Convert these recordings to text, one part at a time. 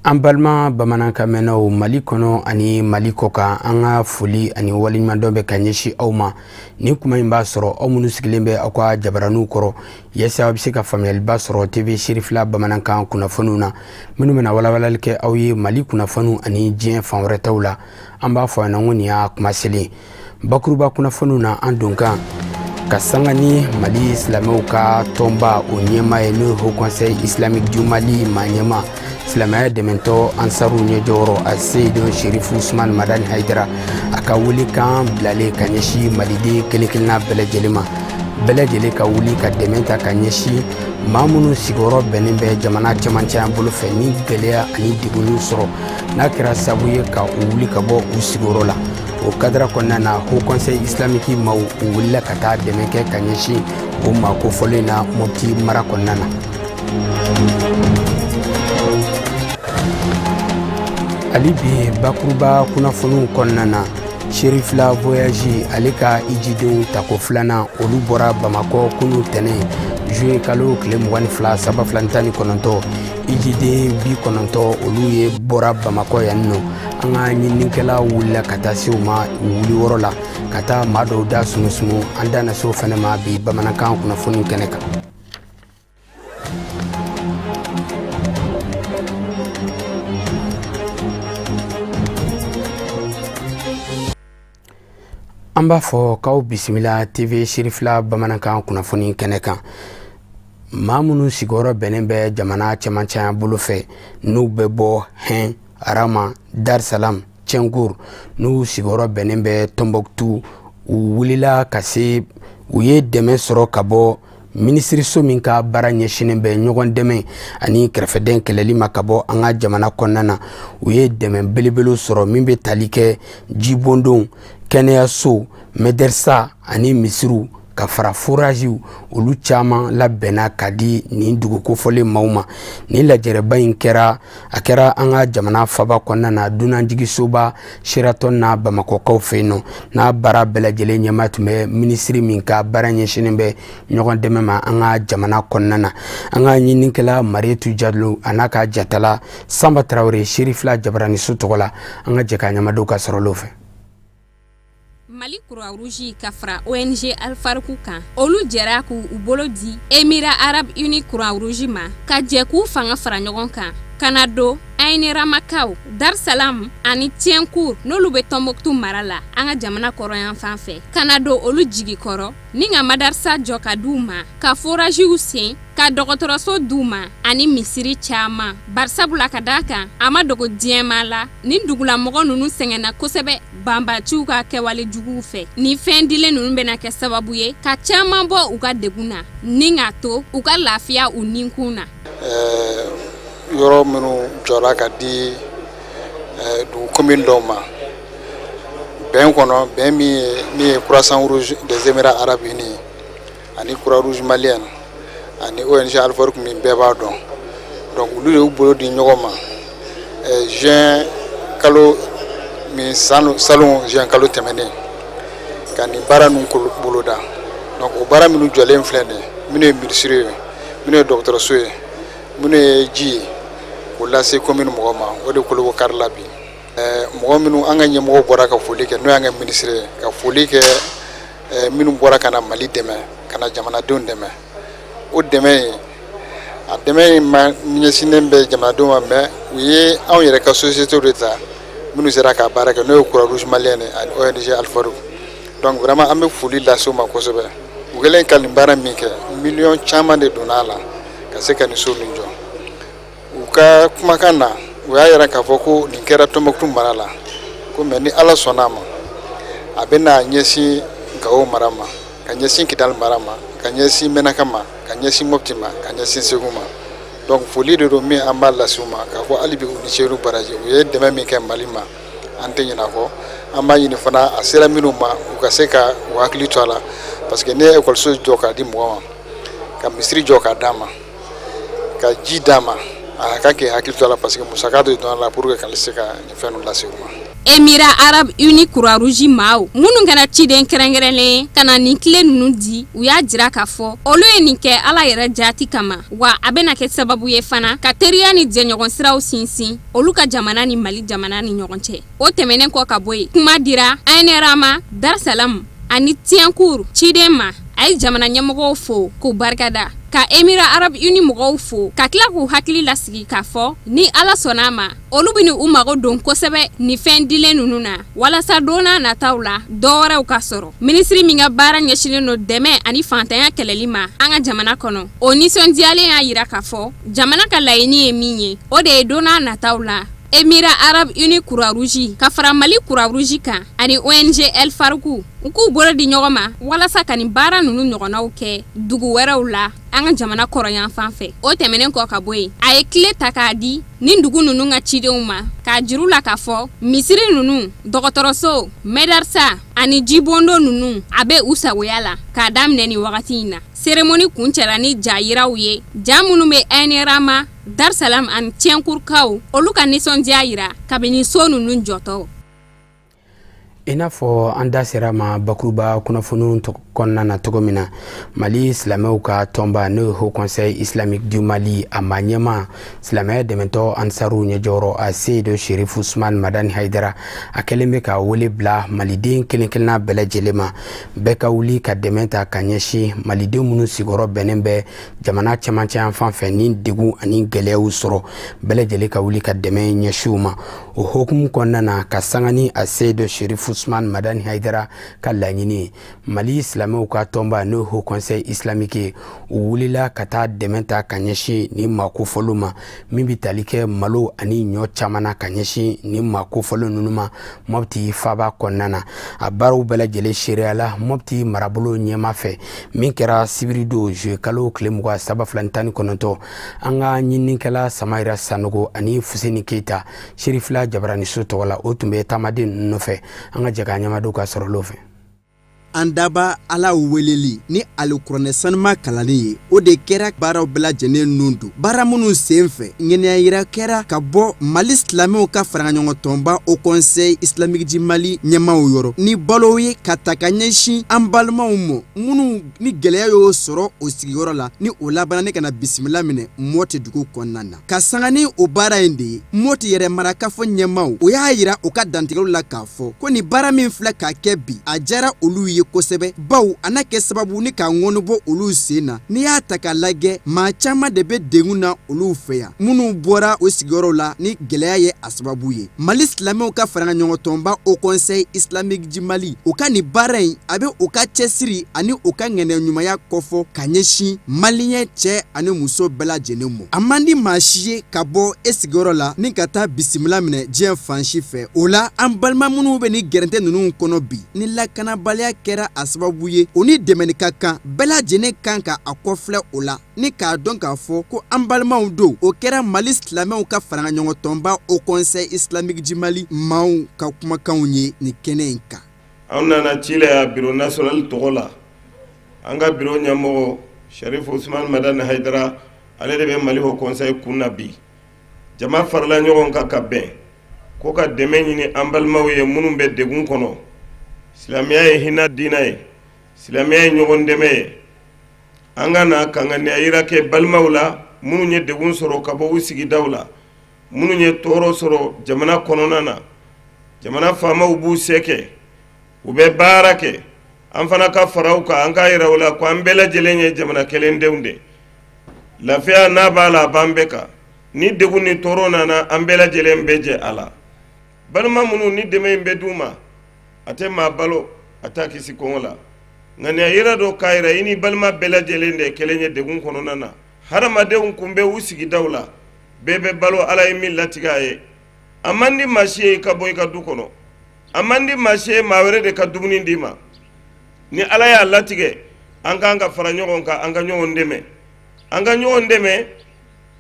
Ambalma bamananka meno Mali kono ani Mali koka anga fuli ani waliɲuman be kanyeshi awma ni kuma in b'a sɔrɔ aw minnu sigilen bɛ aw ka jabaranu kɔrɔ yesa bɛ se ka faamuyaliba sɔrɔ TV Cherifla bamanankan kunnafoniw na minnu bɛna walawalali kɛ aw ye Mali kunnafoniw ani diɲɛ fan wɛrɛ taw la an b'a fɔ ɲɛna ko nin y'a kuma selen bakuruba kunnafoniw na an don kan ka sanga ni Mali silamɛw ka tɔnba o ɲɛma ye n'o Haut Conseil Islamique du Mali ma ɲɛma silamɛya dɛmɛtɔ ansaru ɲɛjɔyɔrɔ a Seydou Cherif Ousmane Madani Haidara a ka wuli kan bilalen ka ɲɛsin maliden kelenkelenna bɛɛ lajɛlen ma bɛɛ lajɛlen ka wuli ka dɛmɛ ta ka ɲɛsin maa minnu sigiyɔrɔ bɛnnen bɛ jamana cɛmancɛ bolo fɛ ni gɛlɛya ani degunw sɔrɔ n'a kɛra sababu ye ka u wuli ka bɔ u sigiyɔrɔ la o kadra kɔnɔna na Haut Conseil Islamique maaw u wulila ka taa dɛmɛ kɛ ka ɲɛsin o maa kofɔlen na Mopti mara kɔnɔna na ali bi bakuruba kunnafoniw kɔnɔna na Cherifla voyage ale ka ijidenw tako filanan olu bɔra Bamakɔ kunu tɛnɛn Juillet kalo tile 22 saba filantani kɔnɔntɔ ijiden 90 olu ye bɔra Bamakɔ yan nɔ an ka ɲininikɛla wulila ka taa se u ma wuli yɔrɔ la ka taa maa dɔw da sumusumu an da na se o fɛnɛ ma bi bamanankan kunnafoni kɛnɛ kan an b'a fɔ k'aw bisimila TV Cherifla bamanankan kunnafoni kɛnɛ kan maa minnu sigiyɔrɔ bɛnnen bɛ jamana cɛmancɛ bolo fɛ n'u bɛ bɔ Hɛn Arama Dar Salam Cɛngur n'u sigiyɔrɔ bɛnnen bɛ Tombouctou u wulila ka se u ye dɛmɛ sɔrɔ ka bɔ minisiriso min ka baara ɲɛsinen bɛ ɲɔgɔn dɛmɛ ani kɛrɛfɛden kɛlɛli ma ka bɔ an ka jamana kɔnɔna na u ye dɛmɛ belebele sɔrɔ min bɛ tali kɛ jibondenw kɛnɛyaso mɛdɛrisa ani misiriw ka fara forajiw olu caman labɛnna ka di nin dugukofɔlen maaw ma ni lajɛrɛba in kɛra a kɛra an ka jamana faba kɔnɔna na dunanjigisoba Sheraton na Bamakɔkaw fɛ yen nɔ n'a baara bɛɛ lajɛlen ɲɛma tun bɛ minisiri min ka baara ɲɛsinnen bɛ ɲɔgɔn dɛmɛ ma an ka jamana kɔnɔna na an ka ɲininikɛla Marietu Jalo a n'a ka jatala Samba Traoré Cherifla jabaraniso tɔgɔ la an ka jɛ ka ɲamadenw ka sɔrɔlaw fɛ Mali Croix Rouge ka fara ONG Alfarku kan olu jɛra k'u bolo di Émirats Arabes Unis Croix Rouge ma ka jɛ k'u fanga fara ɲɔgɔn kan kana do Aineramakaw Dar Salam ani Cɛngur n'olu bɛ Tombouctou mara la an ka jamana kɔrɔyan fan fɛ kana do olu jigi kɔrɔ ni ka madarasa jɔ ka d'u ma ka forajiw sen ka dɔgɔtɔrɔso d'u ma ani misiri caman barisabula ka d'a kan a ma dogo diɲɛma la ni dugulamɔgɔ ninnu sɛgɛnna kosɛbɛ banbaciw ka kɛwale juguw fɛ ni fɛn dilen ninnu bɛna kɛ sababu ye ka caman bɔ u ka degun na ni k'a to u ka lafiya u ninkun na yɔrɔ minnu jɔra ka di dugu commune dɔw ma bɛn kɔnɔ bɛn min ye Croissant Rouge des Émirats Arabes Unis ani Croix Rouge Malienne ani ONG Alfarku min bɛɛ b'a dɔn donc olu de y'u bolo di ɲɔgɔn ma juin kalo min salon juin kalo tɛmɛnen ka nin baara ninnu boloda donc o baara minnu jɔlen filɛ nin minnu ye minisiri ye minnu ye dɔgɔtɔrɔso ye minnu ye ji ye k'o lase commune mɔgɔ ma o de kolo bɔ kari la bi mɔgɔ minnu an ka ɲɛmɔgɔ bɔra ka foli kɛ n'o y'an ka minisiri ye ka foli kɛ minnu bɔra ka na Mali dɛmɛ ka na jamanadenw dɛmɛ o dɛmɛ in a dɛmɛ in ma ɲɛsinnen bɛ jamanadenw ma mais u ye anw yɛrɛ ka société de ta minnu sera ka baara kɛ n'o ye Croix Rouge Malienne ani ONG Alfarku donc vraiment an bɛ foli lase u ma kosɛbɛ u kɛlen ka nin baara min kɛ miliyɔn caman de donna a la ka se ka nin so nin jɔ u ka kumakan na u y'a yɛrɛ k'a fɔ ko nin kɛra Tombouctou mara la ko mais ni Ala sɔnna a ma a bɛna ɲɛsin Gao mara ma ka ɲɛsin Kidal mara ma ka ɲɛsin Menaka ma ka ɲɛsin Mopti ma ka ɲɛsin Segu ma donc foli de don min an b'a lase u ma k'a fɔ hali bi u ni Seydou baraji u ye dɛmɛ min kɛ Mali ma an tɛ ɲinɛ a kɔ an b'a ɲini fana a sera minnu ma u ka se ka u hakili to a la parce que ne ye ekɔliso jɔ k'a di mɔgɔ ma ka misiri jɔ k'a d'a ma ka ji d'a ma a ka k'i hakili to a la parce que musaka de don a la pour que k'ale se ka nin fɛn ninnu lase u ma Émirats Arabes Unis Croix-Rouge maaw munun kana ciden kɛrɛnkɛrɛnlen kana nin tile nunu di u y'a jira k'a fɔ olu ye nin kɛ Ala yɛrɛ jaati kama wa a bɛna kɛ sababu ye fana ka teriya ni jɛɲɔgɔn siraw sinsin olu ka jamana ni Mali jamana ni ɲɔgɔn cɛ. O tɛmɛnen kɔ ka bɔ yen kuma dira ANR ma Dar Salam ani Tiencourt ciden ma a ye jamana ɲɛmɔgɔw fo k'u barikada ka Émirats Arabes Unis mɔgɔw fo ka tila k'u hakili lasigi k'a fɔ ni Ala sɔnna ma olu bɛ u mago don kosɛbɛ ni fɛn dilen ninnu na walasa donna nataw la dɔwɛrɛw ka sɔrɔ. Ministri min ka baara ɲɛsinnen don dɛmɛ ani fantanya kɛlɛli ma an ka jamana kɔnɔ o nisɔndiyalen y'a yira k'a fɔ jamana ka laɲini ye min ye o de ye donna nataw la Émirats Arabes Unis Croix-Rouge ka fara Mali Croix-Rouge kan ani ONG El Faroukou u k'u bolo di ɲɔgɔn ma walasa ka nin baara ninnu ɲɔgɔnnaw kɛ dugu wɛrɛw la an ka jamana kɔrɔyan fan fɛ. O tɛmɛnen kɔ ka bɔ yen a ye tile ta k'a di nin dugu ninnu ka cidenw ma k'a jiru la k'a fɔ misiri ninnu dɔgɔtɔrɔso mɛdarisa ani jibondo ninnu a bɛ u sagoya la k'a daminɛ nin wagati in na. Cérémonie kuncɛra ni ja yiraw ye ja minnu bɛ ANR ma Dar Salam ani Tiencourt kaw olu ka nisɔndiya yira kabini so ninnu jɔtɔ. I n'a fɔ an da sera ma bakuruba kunnafoniw kɔnɔna na cogo min na Mali silamɛw ka tɔnba n'o ye Haut Conseil Islamique du Mali a ma ɲɛma silamɛya dɛmɛtɔ Ansaru ɲɛjɔyɔrɔ a Seydo Cherif Ousmane Madani Haidara a kɛlen bɛ ka wele bila maliden kelen-kelenna bɛɛ lajɛlen ma bɛɛ ka wuli ka dɛmɛ ta ka ɲɛsin malidenw minnu sigiyɔrɔ bɛnnen bɛ jamana cɛmancɛ yan fan fɛ ni degun ani gɛlɛyaw sɔrɔ bɛɛ lajɛlen ka wuli ka dɛmɛ ɲɛsin u ma. O hukumu kɔnɔna na ka sanga ni a Seydo Cherif Ousmane Madani Haidara ka laɲini Mali silamɛw ka tɔnba n'o Haut Conseil Islamique u wulila ka taa dɛmɛ ta ka ɲɛsin ni makofɔliw ma min bɛ tali kɛ malo ani ɲɔ caman na ka ɲɛsin ni makofɔliw ninnu ma Mopti faaba kɔnɔna na. A baaraw bɛɛ lajɛlen seereya la Mopti marabolo ɲɛma fɛ min kɛra sibiri don Juillet kalo tile 27 an ka ɲininikɛla Samayira Sanogo ani Fuseni Keita Cherifla Jabarani so tɔgɔ la o tun bɛ taamaden nɔfɛ an ka jɛka ɲɛmadenw ka sɔrɔ lo fɛ. An daba Ala weleli ni alikuranɛ sanuma kalani ye o de kɛra baaraw bɛɛ lajɛlen nun don baara minnu sen fɛ ŋɛniya yira kɛra ka bɔ Mali silamɛw ka faraɲɔgɔn tɔnba Haut Conseil Islamique du Mali ɲɛmaw yɔrɔ ni balow ye ka ta ka ɲɛsin an balimaw ma minnu ni gɛlɛya y'o sɔrɔ o sigiyɔrɔ la ni o labanna ne kana bisimila minɛ Moti dugu kɔnɔna na ka sanga ni o baara in de ye Moti yɛrɛ marakafo ɲɛmaw o y'a yira o ka dantigɛw la k'a fɔ ko ni baara min filɛ ka kɛ bi a jara olu ye kosɛbɛ baw ana kɛ sababu ni ka ŋɔnɔbɔ olu sen na ni y'a ta ka lajɛ maa caman de bɛ degun na olu fɛ yan minnu bɔra o sigiyɔrɔw la ni gɛlɛya ye a sababu ye. Mali silamɛw ka faraɲɔgɔn tɔnba Haut Conseil Islamique du Mali o ka ni baara in a bɛ o ka cɛsiri ani o ka ŋɛnɛ ɲumanya kɔfɔ ka ɲɛsin maliyɛn cɛ ani muso bɛɛ lajɛlen ma. A man di maa si ye ka bɔ e sigiyɔrɔ la ni ka taa bisimila minɛ diɲɛ fan si fɛ o la an balima minnu bɛ ni gɛrɛntɛ ninnu kɔnɔ bi ni lakanabaliya kɛra a sababu ye o ni dɛmɛni ka kan bɛɛ lajɛlen kan ka a kɔfilɛ o la ni k'a dɔn k'a fɔ ko an balimaw don o kɛra Mali silamɛw ka faraɲɔgɔn tɔnba Haut Conseil Islamique du Mali maaw ka kumakanw ye ni kɛnɛ in kan. An nana ci la ya bureau national tɔgɔ la an ka bureau ɲɛmɔgɔ Cherif Ousmane Madani Haidara ale de bɛ Mali Haut Conseil kunna bi jama farala ɲɔgɔn kan ka bɛn ko ka dɛmɛ ɲini an balimaw ye minnu bɛ degun kɔnɔ. Silamɛya ye hinɛ diinɛ ye silamɛya ye ɲɔgɔn dɛmɛ ye an ka na kanganiya yira kɛ balimaw la minnu ye degun sɔrɔ ka bɔ u sigidaw la minnu ye tɔɔrɔ sɔrɔ jamana kɔnɔna na jamana faamaw b'u se kɛ u bɛ baara kɛ an fana ka faraw kan an ka yira u la ko an bɛɛ lajɛlen ye jamana kelendenw de lafiya n'a b'a la a b'an bɛɛ kan ni degun ni tɔɔrɔ nana an bɛɛ lajɛlen bɛ jɛ a la balima minnu ni dɛmɛ in bɛ d'u ma a tɛ maa balo a t'a kisi kɔngɔ la ŋaniya yira dɔ k'a yira i ni balima bɛɛ lajɛlen de kelen ye degun kɔnɔna na hadamadenw kun bɛ u sigidaw la bɛɛ bɛ balo Ala ye min latigɛ a ye a man di maa si ye i ka bɔ i ka du kɔnɔ a man di maa si ye maa wɛrɛ de ka dumuni d'i ma ni Ala y'a latigɛ an k'an ka fara ɲɔgɔn kan an ka ɲɔgɔn dɛmɛ an ka ɲɔgɔn dɛmɛ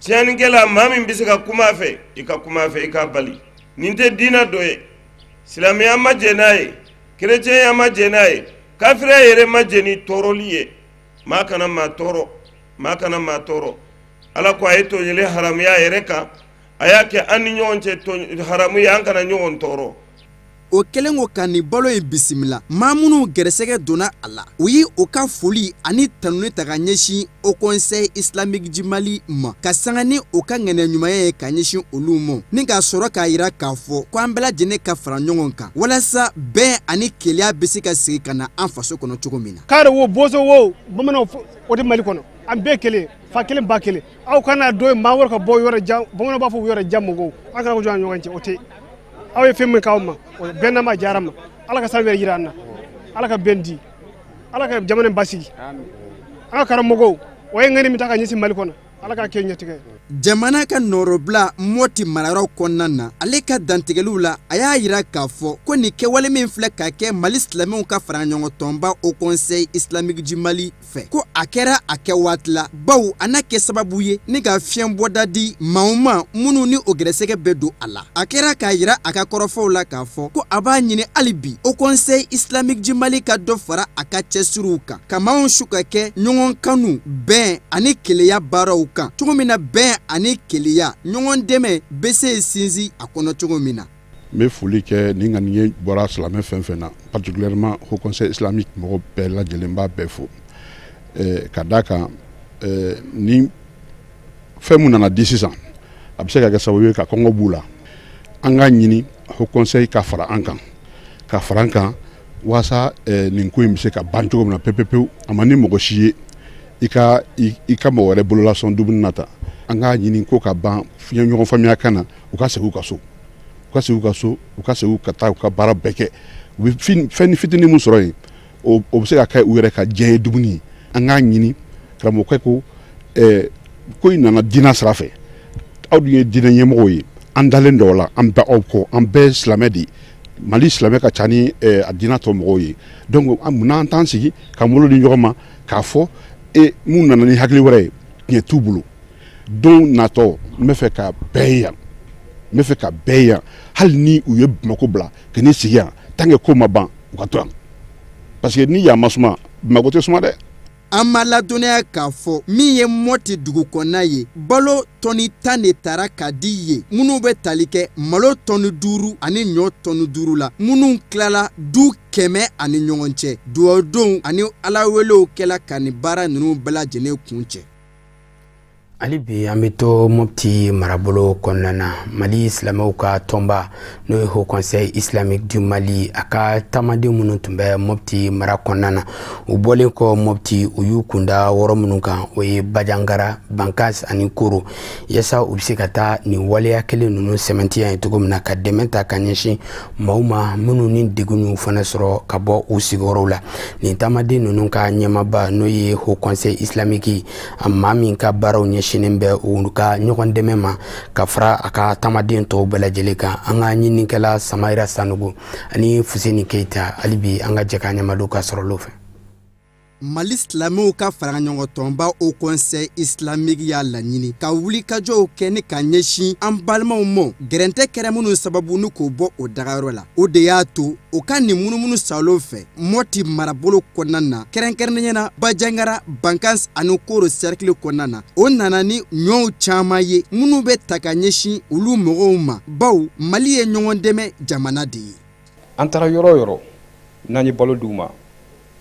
tiɲɛnikɛla maa min bɛ se ka kuma a fɛ i ka kuma a fɛ i k'a bali nin tɛ diinɛ dɔ ye silamɛya ma jɛ n'a ye kerecɛnya ma jɛ n'a ye kafiriya yɛrɛ ma jɛ ni tɔɔrɔli ye maa kana maa tɔɔrɔ maa kana maa tɔɔrɔ Ala ko a ye tɔɲɛli haramuya yɛrɛ kan a y'a kɛ an ni ɲɔgɔn cɛ haramu ye an kana ɲɔgɔn tɔɔrɔ o kelen ko ka ni balo ye bisimila maa minnu gɛrɛsɛgɛ donna a la u ye o ka foli ani tanuni ta ka ɲɛsin au conseil islamique du Mali ma ka sanga ni o ka ŋɛnɛ ɲumanya ye ka ɲɛsin olu ma ni k'a sɔrɔ k'a yira k'a fɔ ko an bɛɛ lajɛlen ka fara ɲɔgɔn kan walasa bɛn ani keleya bɛ se ka sigi ka na an faso kɔnɔ cogo min na. kare wo bozo wo bamananw o de Mali kɔnɔ an bɛɛ kelen fa kelen ba kelen aw kana do maa wɛrɛ ka bɔ yɔrɔ jan bamananw b'a fɔ yɔrɔ jan mɔgɔw an kana ko jɔ an ɲɔgɔn cɛ o tɛ aw ye fɛn min k'aw ma bɛn n'a ma diyara ma ala ka san wɛrɛ yira an na ala ka bɛn di ala ka jamana basigi an ka karamɔgɔw o ye ŋɛni min ta ka ɲɛsin Mali kɔnɔ ala ka kɛ ɲɛtigɛ jamana ka nɔrɔbila Moti marayɔrɔ kɔnɔna na ale ka dantigɛliw la a y'a yira k'a fɔ ko nin kɛwale min filɛ ka kɛ Mali silamɛw ka fara ɲɔgɔn tɔnba au conseil islamique du Mali fɛ ko a kɛra a kɛ waati la baw a n'a kɛ sababu ye ni ka fiɲɛ bɔda di maaw ma minnu ni o gɛrɛsɛgɛ bɛ don a la a kɛra k'a yira a ka kɔrɔfɔw la k'a fɔ ko a b'a ɲini hali bi au conseil islamique du Mali ka dɔ fara a ka cɛsiriw kan ka maaw su ka kɛ ɲɔgɔn kanu bɛn ani keleya baaraw kan cogo min na bɛn ani keleya ɲɔgɔn dɛmɛ bɛ se sinsin a kɔnɔ cogo min na. N bɛ foli kɛ ni ŋaniye bɔra silamɛ fɛn fɛn na particulièrement au conseil islamique mɔgɔ bɛɛ lajɛlen b'a bɛɛ fo ka d'a kan ni fɛn mun nana di sisan a bɛ se ka kɛ sababu ye ka kɔngɔ b'u la an ka ɲini au conseil ka fara an kan walasa nin ko in bɛ se ka ban cogo min na pewu a ma ni mɔgɔ si ye i ka mɔgɔ wɛrɛ bololasɔn dumuni na ta an ka ɲini ko ka ban fiɲɛ ɲɔgɔn faamuya kan na u ka segin u ka so u ka segin ka taa u ka baara bɛɛ kɛ u bɛ fɛn fitinin min sɔrɔ yen o bɛ se ka kɛ u yɛrɛ ka diɲɛ ye dumuni ye an k'a ɲini karamɔgɔkɛ ko in nana diinɛ sira fɛ aw dun ye diinɛ ɲɛmɔgɔw ye an dalen dɔw la an bɛ aw kɔ an bɛɛ silamɛ de ye Mali silamɛ ka ca ni a diinɛ tɔ mɔgɔw ye donc munna an t'an sigi ka bolo di ɲɔgɔn ma k'a fɔ mun nana ni hakili wɛrɛ ye tiɲɛ t'u bolo don natɔ n bɛ fɛ ka bɛɛ yan hali ni u ye Bamako bila ka n'i sigi yan tant que ko ma ban u ka to yan parce que ni yan ma suma Bamako tɛ suma dɛ. An ma ladɔnniya k'a fɔ min ye Moti dugu kɔnɔna ye balo tɔni 10 de taara ka di ye minnu bɛ tali kɛ malo tɔni 5 ani ɲɔ tɔni 5 la minnu tilala du 100 ani ɲɔgɔn cɛ duwawudenw ani alawelew kɛla ka nin baara ninnu bɛɛ lajɛlen kun cɛ. Ali bi an bɛ to Mopti marabolo kɔnɔna na Mali silamɛw ka tɔnba n'o ye Haut Conseil islamique du Mali a ka taamaden minnu tun bɛ Mopti mara kɔnɔna na u bɔlen kɔ Mopti u y'u kunda wɔrɔ minnu kan o ye Bajangara, Bankas ani Koro yasa u bɛ se ka taa nin waleya kelen ninnu sɛmɛntiya ye cogo min na ka dɛmɛ ta ka ɲɛsin maaw ma minnu ni degun y'u fana sɔrɔ ka bɔ u sigiyɔrɔw la nin taamaden ninnu ka ɲɛmaaba n'o ye Haut Conseil islamique a maa min ka baaraw ɲɛsin sinin bɛ u ka ɲɔgɔn dɛmɛ ma ka fara a ka taamaden tɔw bɛɛ lajɛlen kan an ka ɲinikɛla Samayira Sanogo ani Fuseni Keita hali bi an ka jɛ ka ɲɛmadu ka sɔrɔ olu fɛ. Mali silamɛw ka fara ɲɔgɔn tɔnba au conseil islamique y'a laɲini ka wuli kajɔw kɛ ni ka ɲɛsin an balimaw ma gɛrɛntɛ kɛra minnu sababu ni k'o bɔ o dagayɔrɔ la o de y'a to o ka nin munumunu salo fɛ Moti marabolo kɔnɔna na kɛrɛnkɛrɛnnenya na Bajangara, Bankas ani Koro cercle kɔnɔna na o nana ni ɲɔw caman ye minnu bɛ ta ka ɲɛsin olu mɔgɔw ma baw Mali ye ɲɔgɔn dɛmɛ jamana de ye. An taara yɔrɔ yɔrɔ n'an ye balo d'u ma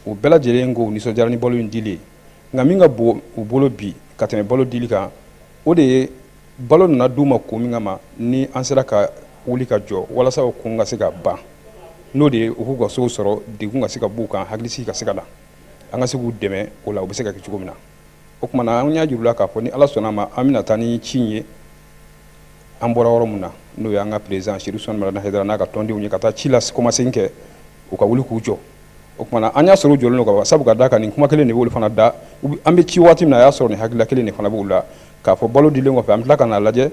o bɛɛ lajɛlen ko nisɔndiyara ni balo in dili nka min ka bon u bolo bi ka tɛmɛ balo dili kan o de ye balo nana d'u ma ko min kama ni an sera ka wuli ka jɔ walasa o kun ka se ka ban n'o de ye u k'u ka sow sɔrɔ degun ka se ka b'u kan hakilisigi ka se ka na an ka se k'u dɛmɛ o la u bɛ se ka kɛ cogo min na o tuma na an y'a jira u la k'a fɔ ni ala sɔnna ma an bɛna taa ni ci in ye an bɔra yɔrɔ min na n'o ye an ka président Cherifla n'a ka tɔndenw ye ka taa ci la commencé kɛ u ka wuli k'u jɔ o kumana an y'a sɔrɔ jɔlen don ka ban sabu ka da kan nin kuma kelen de b'olu fana da an bɛ ci waati min na a y'a sɔrɔ nin hakilila kelen de fana b'u la k'a fɔ balo dilen kɔfɛ an bɛ tila ka n'a lajɛ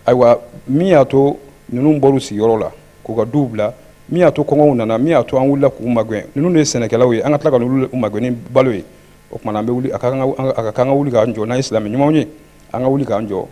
ayiwa min y'a to ninnu bɔr'u sigiyɔrɔ la k'u ka duw bila min y'a to kɔngɔw nana min y'a to an wulila k'u magɛn ninnu de ye sɛnɛkɛlaw ye an ka tila ka n'olu magɛn ni balo ye o kumana an bɛ wuli a ka kan ka wuli k'an jɔ n'an ye silamɛ ɲumanw ye an ka wuli k'an jɔ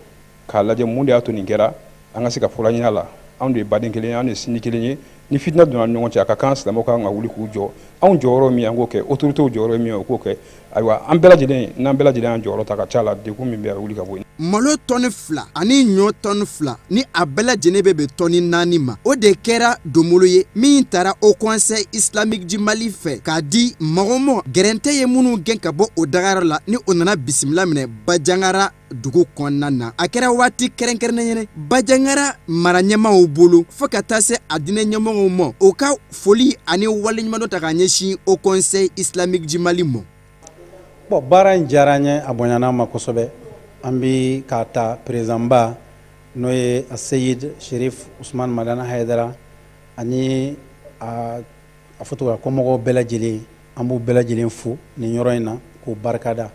k'a lajɛ mun de y'a to nin kɛra an ka se ka fɔla ɲini a la anw de ye baden kelen ye an de ye sini kelen ye ni fitina donna ɲɔgɔn cɛ a ka kan silamɛw kan ka wuli k'u jɔ anw jɔyɔrɔ min an k'o kɛ autoritéw jɔyɔrɔ min o k'o kɛ ayiwa an bɛɛ lajɛlen n'an bɛɛ lajɛlen an jɔyɔrɔ ta ka ca la dekun min bɛ a wuli ka bɔ yen. malo tɔni 2 ani ɲɔ tɔni 2 ni a bɛɛ lajɛlen bɛ tɔni 4 ma o de kɛra donbolo ye min taara au conseil islamique du Mali fɛ k'a di mɔgɔ gɛrɛntɛ ye minnu gɛn ka bɔ o dagayɔrɔ la ni o nana bisimila minɛ Bajangara dugu kɔnɔna na a kɛra waati kɛrɛnkɛrɛnnen ye Bajangara mara ɲɛmaaw bolo fo ka taa se a diinɛ ɲɛmɔgɔw ma o ka foli ani waleɲuman ta ka ɲɛsin au conseil islamique du Mali ma. Bon, baara in diyara n ye a bonyana ma kosɛbɛ an bi k'a ta président ba n'o ye Seyid Sherif Usman Madana Haidara ani a fɔtɔ ka kɔmɔgɔw bɛɛ lajɛlen an b'u bɛɛ lajɛlen fo nin yɔrɔ in na k'u barikada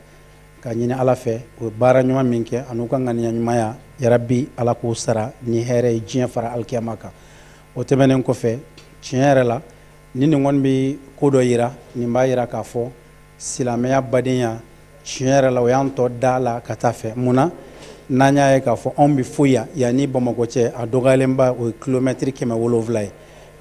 ka ɲini Ala fɛ o baara ɲuman min kɛ an'u ka ŋaniya ɲumanya yarabi Ala k'u sara ni hɛrɛ ye diɲɛ fara alikiyama kan. O tɛmɛnen kɔfɛ tiɲɛ yɛrɛ la ni nin kɔni bɛ ko dɔ yira nin b'a yira k'a fɔ silamɛya badenya tiɲɛ yɛrɛ la o y'an tɔ da la ka taa fɛ munna n'an y'a ye k'a fɔ anw bɛ fo yan yanni Bamakɔ cɛ a dɔgɔyalenba o ye kilomɛtiri 700 ye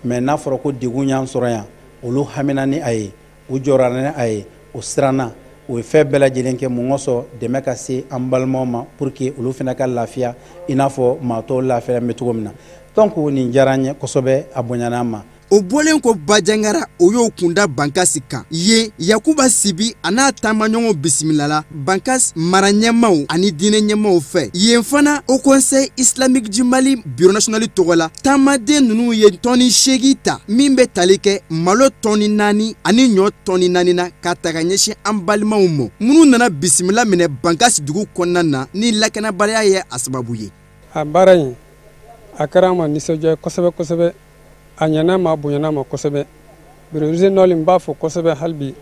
mais n'a fɔra ko degun y'an sɔrɔ yan olu hamina ni a ye u jɔra ni a ye o siranna o ye fɛn bɛɛ lajɛlen kɛ mun kosɔn dɛmɛ ka se an balimaw ma pour que olu fana ka lafiya i n'a fɔ maa tɔw lafiya bɛ cogo min na donc nin diyara n ye kosɛbɛ a bonyana an ma. O bɔlen ko Bajangara o y'o kunda Bankasi kan ye Yakuba Sibi a n'a taamaɲɔgɔnw bisimilala Bankas mara ɲɛmaaw ani diinɛ ɲɛmaaw fɛ yen fana au conseil islamique du Mali bureau national tɔgɔ la taamaden ninnu ye tɔni 8 ta min bɛ tali kɛ malo tɔni 4 ani ɲɔ tɔni 4 na ka ta ka ɲɛsin an balimaw ma minnu nana bisimila minɛ Bankasi dugu kɔnɔna na ni lakanabaliya ye a sababu ye. A baara in a kɛra an ma nisɔndiya kosɛbɛ kosɛbɛ. A ɲana ma bonyana ma kosɛbɛ bureau régional n b'a fɔ kosɛbɛ hali bi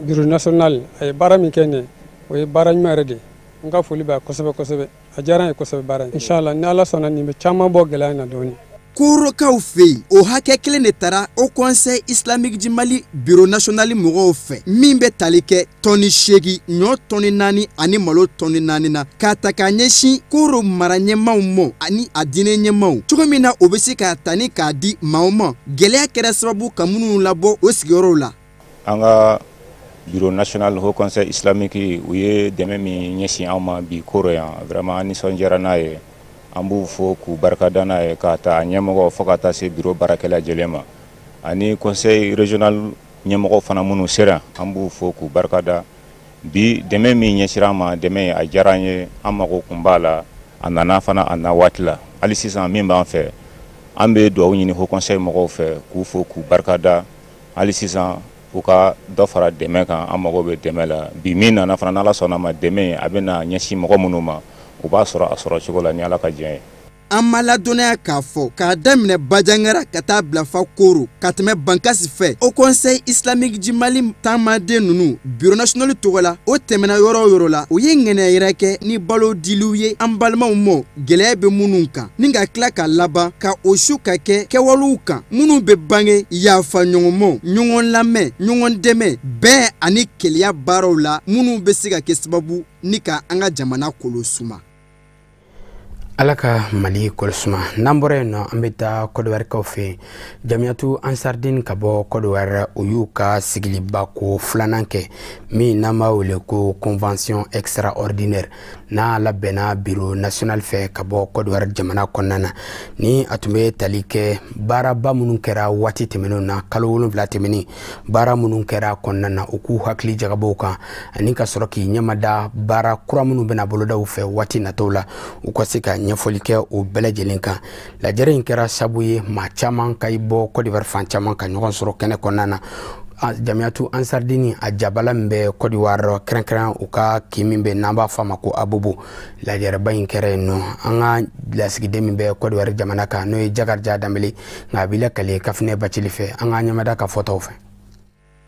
bureau national a ye baara min kɛ nin o ye baara ɲuman yɛrɛ de n ka foli b'a kosɛbɛ kosɛbɛ a diyara n ye kosɛbɛ baara in inshallah ni Ala sɔnna nin bɛ caman bɔ gɛlɛya in na dɔɔni. Korokaw fɛ yen o hakɛ kelen de taara au conseil islamique du Mali bureau national mɔgɔw fɛ min bɛ tali kɛ tɔni 8 ɲɔ tɔni 4 ani malo tɔni 4 na k'a ta k'a ɲɛsin koro mara ɲɛmaaw ma ani a diinɛ ɲɛmaaw cogo min na o bɛ se k'a ta ni k'a di maaw ma gɛlɛya kɛra sababu ka minnu labɔ o sigiyɔrɔw la. An ka bureau national haut conseil islamique u ye dɛmɛ min ɲɛsin an ma bi koro yan vraiment an nisɔndiyara n'a ye. An b'u fo k'u barikada n'a ye k'a ta ɲɛmɔgɔ fo ka taa se bureau baarakɛla lajɛlen ma ani conseil régional ɲɛmɔgɔ fana minnu sera an b'u fo k'u barikada bi dɛmɛ min ɲɛsira an ma dɛmɛ a diyara an ye an mago kun b'a la a nana fana a na waati la hali sisan min b'an fɛ an bɛ dugawu ɲini haut conseil mɔgɔw fɛ k'u fo k'u barikada hali sisan u ka dɔ fara dɛmɛ kan an mago bɛ dɛmɛ la bi min nana fana n'Ala sɔnna ma dɛmɛ a bɛ na ɲɛsin mɔgɔ minnu ma u b'a sɔrɔ a sɔrɔ cogo la ni Ala ka diɲɛ ye. An ma ladɔnnaya k'a fɔ k'a daminɛ Bajangara ka taa bila fa Koro ka tɛmɛ Bankasi fɛ au conseil islamique du Mali taamaden ninnu bureau national tɔgɔ la o tɛmɛna yɔrɔ o yɔrɔ la o ye ŋɛnɛyɛrɛ kɛ ni balo diliw ye an balimaw ma gɛlɛya bɛ minnu kan ni ka tila ka laban ka o su ka kɛ kɛwalew kan minnu bɛ bange yafa ɲɔgɔn ma ɲɔgɔn lamɛn ɲɔgɔn dɛmɛ bɛn ani keleya baaraw la minnu bɛ se ka kɛ sababu ni ka an ka jamana kolo suma. Ala ka Mali kɔlɔsuma n'an bɔra yen nɔ an bɛ taa Kɔdiwarikaw fɛ Jamiyatu Ansardine ka bɔ Kɔdiwari o y'u ka sigiliba ko 2nan kɛ min n'an b'a wele ko convention extraordinaire n'a labɛnna bureau national fɛ ka bɔ Kɔdiwari jamana kɔnɔna na ni a tun bɛ tali kɛ baaraba minnu kɛra waati tɛmɛnenw na kalo 7 tɛmɛnen baara minnu kɛra kɔnɔna na u k'u hakili jagabɔ kan ani ka sɔrɔ k'i ɲɛmada baara kura minnu bɛna boloda u fɛ waati nataw la u ka se ka ɲɛfɔli kɛ o bɛɛ lajɛlen kan lajɛrɛ in kɛra sabu ye maa caman ka bɔ Kɔdiwari fan caman ka ɲɔgɔn sɔrɔ kɛnɛ kɔnɔna na Jamiyatu Ansardine a jabala min bɛ Kɔdiwari kɛrɛnkɛrɛn u ka kin min bɛ n'an b'a fɔ a ma ko Abobo lajɛrɛba in kɛra yen nɔ an ka lasigiden min bɛ Kɔdiwari jamana kan n'o ye Jakarija Danbele nka a bɛ lakale Kafinɛ Bacili fɛ an ka ɲɛmada ka fɔtaw fɛ.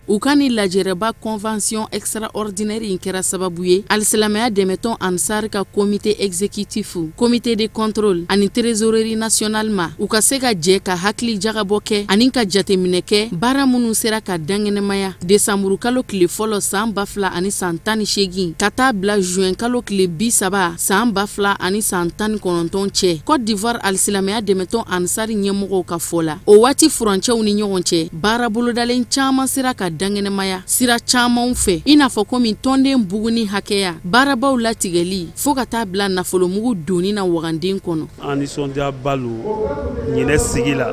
U ka ni lajɛrɛba convention extraordinaire in kɛra sababu ye alisilamɛya dɛmɛtɔn Ansar ka comité exécutif comité de contrôle ani trésorerie nationale ma u ka se ka jɛ ka hakili jagabɔ kɛ ani ka jateminɛ kɛ baara minnu sera ka dangɛnɛmaya décembre kalo tile fɔlɔ san 2000 ani san 18 ka taa bila juin kalo tile 30 san 2000 ani san 19 cɛ Côte d'Ivoire alisilamɛya dɛmɛtɔn Ansar ɲɛmɔgɔw ka fɔ la o waati furancɛw ni ɲɔgɔn cɛ baara bolodalen caman sera ka dangenemaya sira camanw fɛ I n'a fɔ komi tɔnden buguni hakɛya baarabaw latigɛli fo ka taa bila nafolomugu doni na waganden kɔnɔ. An nisɔndiya balo ɲinɛ sigi la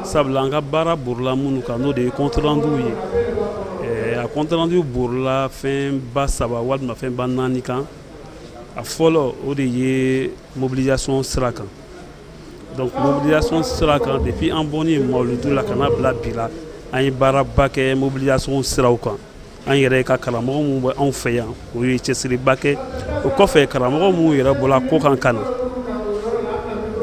sabula an ka baara borila minnu kan n'o de ye compte rendu ye a compte rendu borila fɛnba 3 walima fɛnba 4 kan a fɔlɔ o de ye mobilisation sira kan. Donc mobilisation sira kan depuis an bɔni mawludu la kana bila bi la an ye baaraba kɛ mobilisation siraw kan an yɛrɛ ka karamɔgɔ minnu bɛ anw fɛ yan o ye cɛsiriba kɛ o kɔfɛ karamɔgɔ minnu yɛrɛ bɔla ko kan ka na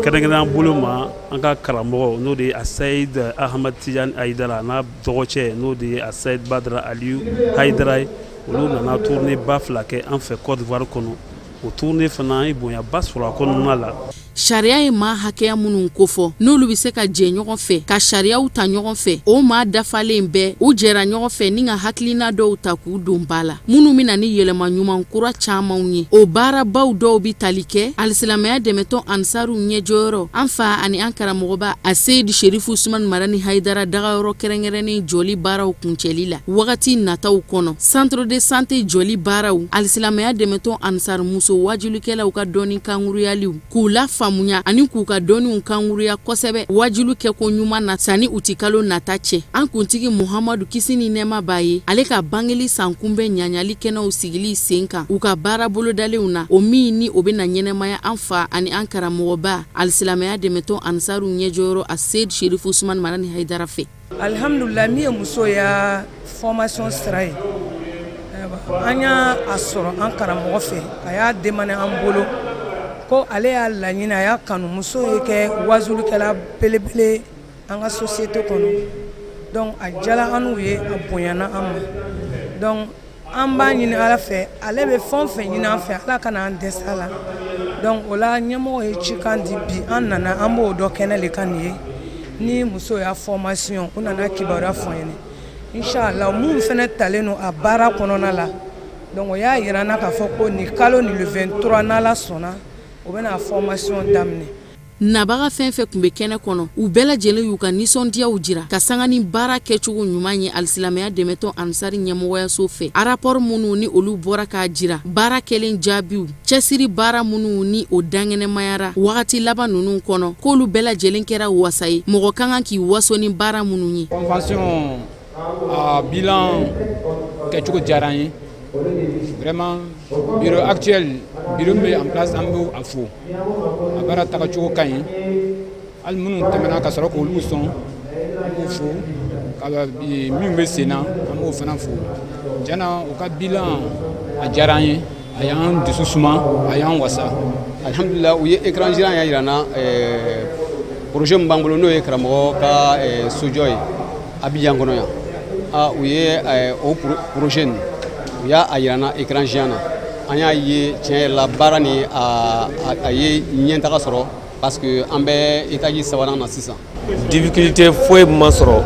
kɛrɛnkɛrɛnnen bolo ma an ka karamɔgɔ n'o de ye a Sayid Ahmad Tijani Hayidara n'a dɔgɔcɛ n'o de ye a Sayid Badara Aliyu Hayidara ye olu nana tournée ba 2 kɛ an fɛ Côte d'Ivoire kɔnɔ o tournée fana an ye bonyaba sɔrɔ a kɔnɔna la. Sariya ye maa hakɛya minnu kofɔ n'olu bɛ se ka jɛ ɲɔgɔn fɛ ka sariyaw ta ɲɔgɔn fɛ o maa dafalen bɛɛ u jɛra ɲɔgɔn fɛ ni ka hakilina dɔw ta k'u don ba la minnu bɛna ni yɛlɛma ɲuman kura camanw ye o baarabaw dɔw bɛ tali kɛ alisilamɛya dɛmɛtɔn ansaru ɲɛjɔyɔrɔ an fa ani an karamɔgɔba a Seyidi Sherifu Usman Madani Hayidara dagayɔrɔ kɛrɛnkɛrɛnnen jɔli baaraw kuncɛli la wagati nataw kɔnɔ centre de santé jɔli baaraw alisilamɛya dɛmɛtɔn ansar muso wajilikɛlaw ka dɔni kankuruyaliw k'u la famuya ani k'u ka dɔniw kankuruya kosɛbɛ wajilu kɛ ko ɲuman na sani uti kalo nata cɛ an kuntigi Muhamadu kisi ni nɛɛma b'a ye ale ka bangeli sankunbɛ ɲaɲali kɛnɛw sigili sen kan u ka baara bolodalenw na o min ni o bɛna ɲɛnɛmaya an fa ani an karamɔgɔba alisilamɛya dɛmɛtɔn ansaru ɲɛjɔyɔrɔ a Seyidi Sherifu Usman Madani Hayidara fɛ. Alhamdulillah mi ye muso ya formation sira ye an y'a sɔrɔ an karamɔgɔ fɛ a y'a demandé an bolo ko ale y'a laɲini a y'a kanu muso ye kɛ wazulikɛla belebele an ka société kɔnɔ donc a jala an n'u ye a bonyana an ma donc an b'a ɲini ala fɛ ale bɛ fɛn o fɛn ɲini an fɛ ala kana an dɛsɛ a la donc o la ɲɛmɔgɔ ye cikan di bi an nana an b'o dɔ kɛnɛ le kan nin ye ni muso ya formation u nana kibaruya fɔ an ye inshallah mun fɛnɛ talen no a baara kɔnɔna la donc o y'a yira na k'a fɔ ko ni kalo ni le 23 n'ala sɔnna o bɛna formation daminɛ. Nabaga fɛn fɛn kun bɛ kɛnɛ kɔnɔ u bɛɛ lajɛlen y'u ka nisɔndiyaw jira ka sanga ni baara kɛcogo ɲuman ye alisilamɛya dɛmɛtɔn ansari ɲɛmɔgɔyaso fɛ rapport minnu ni olu bɔra k'a jira baara kɛlen jaabiw cɛsiri baara minnu ni o dangɛnɛmayara wagati laban ninnu kɔnɔ k'olu bɛɛ lajɛlen kɛra wasa ye mɔgɔ ka kan k'i waso ni baara minnu ye. Convention a bilan kɛcogo diyara an ye vraiment bureau actuel bureau met en place un peu à faux a baara tagacogo ka ɲi hali minnu tɛmɛna ka sɔrɔ k'olu sɔn an b'o fo ka min bɛ sen na an b'o fana fo tiɲɛna u ka bilan a diyara an ye a y'an dusu suma a y'an wasa. Alhamdulillah u ye écran géant ya yira na projet min b'an bolo n'o ye karamɔgɔ ka sojɔ ye Abidjan kɔnɔ yan u ye o projet nin u y'a yira na écran géant na an y'a ye tiɲɛ yɛrɛ la baara ni a ye ɲɛtaga sɔrɔ parce que an bɛ étage 3nan na sisan. Difficulté foyi ma sɔrɔ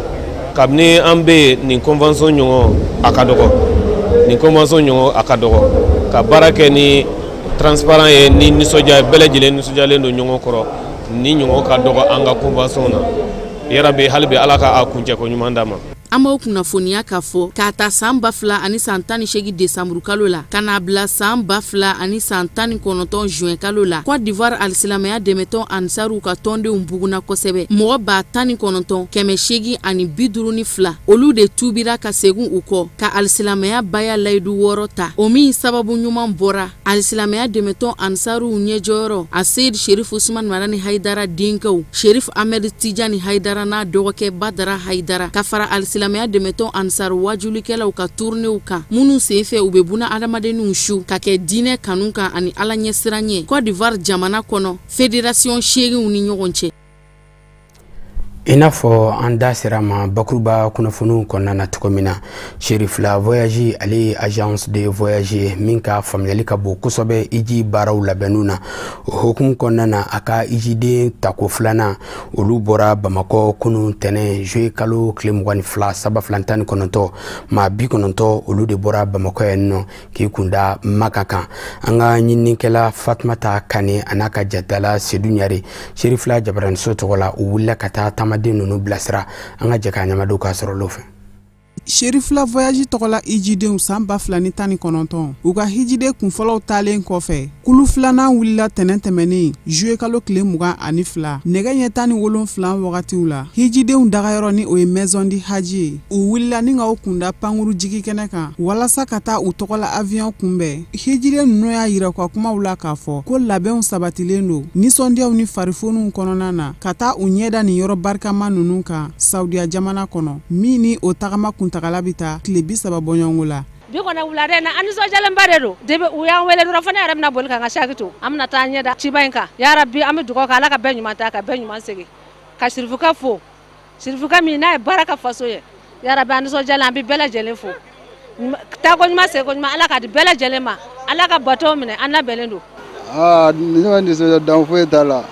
kabini an bɛ nin convention ɲɔgɔn a ka dɔgɔ nin convention ɲɔgɔn a ka dɔgɔ ka baara kɛ ni transparent ye ni nisɔndiya bɛɛ lajɛlen nisɔndiyalen don ɲɔgɔn kɔrɔ ni ɲɔgɔn ka dɔgɔ an ka convention na yarabi hali bi ala ka a kuncɛ ko ɲuman d'a ma. An b'o kunnafoniya k'a fɔ k'a ta san 2018 décembre kalo la ka n'a bila san 2019 juin kalo la Côte d'Ivoire alisilamɛya dɛmɛtɔn ansaru ka tɔndenw buguna kosɛbɛ mɔgɔ 19,852 olu de tubira ka segun u kɔ ka alisilamɛya baya layidu 6 ta o min sababu ɲuman bɔra alisilamɛya dɛmɛtɔn ansaru ɲɛjɔyɔrɔ a Seyidi Sherifu Usman Madani Hayidara denkɛw Sherif Ahmed Tijani Hayidara n'a dɔgɔkɛ Badara Hayidara ka fara alisilamɛya dɛmɛtɔn ansar wajulikɛlaw ka tournéw kan minnu senfɛ u bɛ buna adamadenninw su ka kɛ diinɛ kanu kan ani ala ɲɛsiranɲɛ Côte d'Ivoire jamana kɔnɔ fédération 8 ni ɲɔgɔn cɛ. I n'a fɔ an da sera ma bakuruba kunnafoniw kɔnɔna na cogo min na Cherifla voyage ale ye agence de voyage min ka faamuyali ka bon kosɛbɛ iji baaraw labɛnniw na o hokumu kɔnɔna na a ka ijiden tako filanan olu bɔra Bamakɔ kunun tɛnɛ juillet kalo tile 22 saba 29 maa 90 olu de bɔra Bamakɔ yan nɔ k'i kunda Maka kan an ka ɲininikɛla Fatumata Kane a n'a ka jatala Sedu Ɲare Cherifla jabaraniso tɔgɔ la u wulila ka taa den nunu bilasira an ka jɛ ka ɲamadu ka sɔrɔ lo fɛ. Cherifla voyage tokola hijidenw san 2019 u ka hijide kunfɔlɔw talen kɔfɛ kulu filanan wulila tɛnɛn tɛmɛnen juillet kalo tile 22 nɛgɛ ɲɛ 17 wagatiw la hijidenw dagayɔrɔ ni o ye maison di haji ye u wulila ni ka u kunda pankuru jigi kɛnɛ kan walasa ka taa u tɔgɔla avion kunbɛn hijiden ninnu y'a yira ka kumaw la k'a fɔ ko labɛnw sabatilen don nisɔndiyaw ni farifoniw kɔnɔna na ka taa u ɲɛda ni yɔrɔ barikama ninnu kan saudiya jamana kɔnɔ min ni o tagama kuntagala bi taa tile 30 bɔɲɔngo la bi kɔnɔ wulade na ani sɔjalenba de don debe u y'an wele dɔrɔn fana yɛrɛ bɛna boli kan ka sakitu an bɛna taa ɲɛda ciba in kan ya rabbi an bɛ dugawu kɛ ala ka bɛɛ ɲuman ta ka bɛɛ ɲuman segin ka sirifuka fo sirifuka min n'a ye baara ka faso ye ya rabbi ani sɔjalen an bɛ bɛɛ lajɛlen fo taa ko ɲuman segin ko ɲuman ala ka di bɛɛ lajɛlen ma ala ka bato minɛ an labɛnnen don ne ma nisɔndiya dan foyi t'a la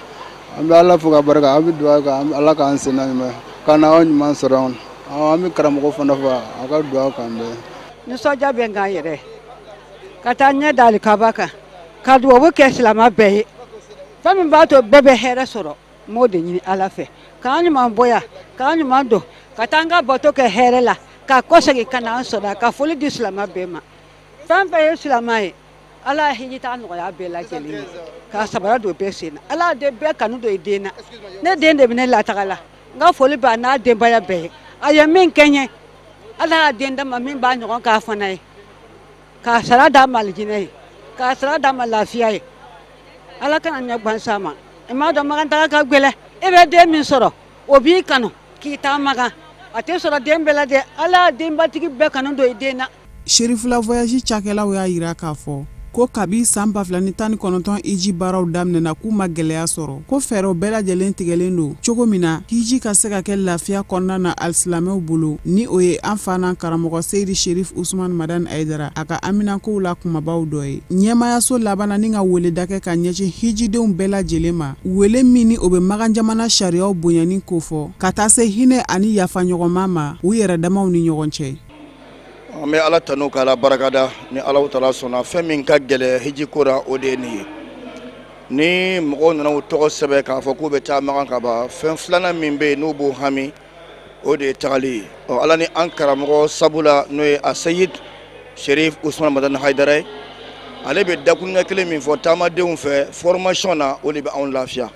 an bɛ ala fo ka barika an bɛ dugawu kɛ ala k'an sen na ɲuman ka na aw ɲuman sɔrɔ an bɛ karamɔgɔ fana fɔ a ka dugawu k'an bɛɛ nisɔndiya bɛ n kan yɛrɛ ka taa ɲɛ da alikaba kan ka dugawu kɛ silamɛ bɛɛ ye fɛn min b'a to bɛɛ bɛ hɛrɛ sɔrɔ n b'o de ɲini ala fɛ k'an ɲuman bɔ yan k'an ɲuman don ka taa an ka bato kɛ hɛrɛ la ka kɔsegin ka na an sɔrɔ ka foli di silamɛ bɛɛ ma fɛn fɛn ye silamɛ ye ala ye hiji taa nɔgɔya bɛɛ lajɛlen ye ka sabara don bɛɛ sen na ala de bɛɛ kanu don i den na ne den de bɛ ne lataga la n ka foli b'a n'a denbaya bɛɛ ye a ye min kɛ n ye ala y'a den d'a ma min b'a ɲɔgɔn k'a fana ye k'a sara d'a ma alijinɛ ye k'a sara d'a ma lafiya ye ala kana ɲɛ gwansa ma i m'a dɔn magantaga ka gɛlɛ e bɛ den min sɔrɔ o b'i kanu k'i taa magan a tɛ sɔrɔ den bɛɛ la dɛ ala y'a denbatigi bɛɛ kanu don i den na Cherifla voyage cakɛlaw y'a yira k'a fɔ ko kabi san 2019 hiji baaraw daminɛna k'u ma gɛlɛya sɔrɔ ko fɛɛrɛw bɛɛ lajɛlen tigɛlen don cogo min na hiji ka se ka kɛ lafiya kɔnɔna na alisilamɛw bolo ni o ye an fa n'an karamɔgɔ seyidi sherif usman madan aidara a ka aminakow la kumabaw dɔ ye ɲɛmayaso labanna ni ka weleda kɛ ka ɲɛsin hijidenw bɛɛ lajɛlen ma wele min ni o bɛ magan jamana sariyaw bonyani ko fɔ ka taa se hinɛ ani yafaɲɔgɔnma ma u yɛrɛ damaw ni ɲɔgɔn cɛ an bɛ ala tanu k'ala barakada ni ala tala sɔnna fɛn min ka gɛlɛ hiji ko la o de ye nin ye ni mɔgɔw nana u tɔgɔ sɛbɛn k'a fɔ k'u bɛ taa magan ka ban fɛn filanan min bɛ yen n'u b'o hami o de ye tagali ye ala ni an karamɔgɔ sabula n'o ye a seyid sherif usman madan haidara ye ale bɛ dakuruɲɛ kelen min fɔ taamadenw fɛ formation na o de bɛ anw lafiya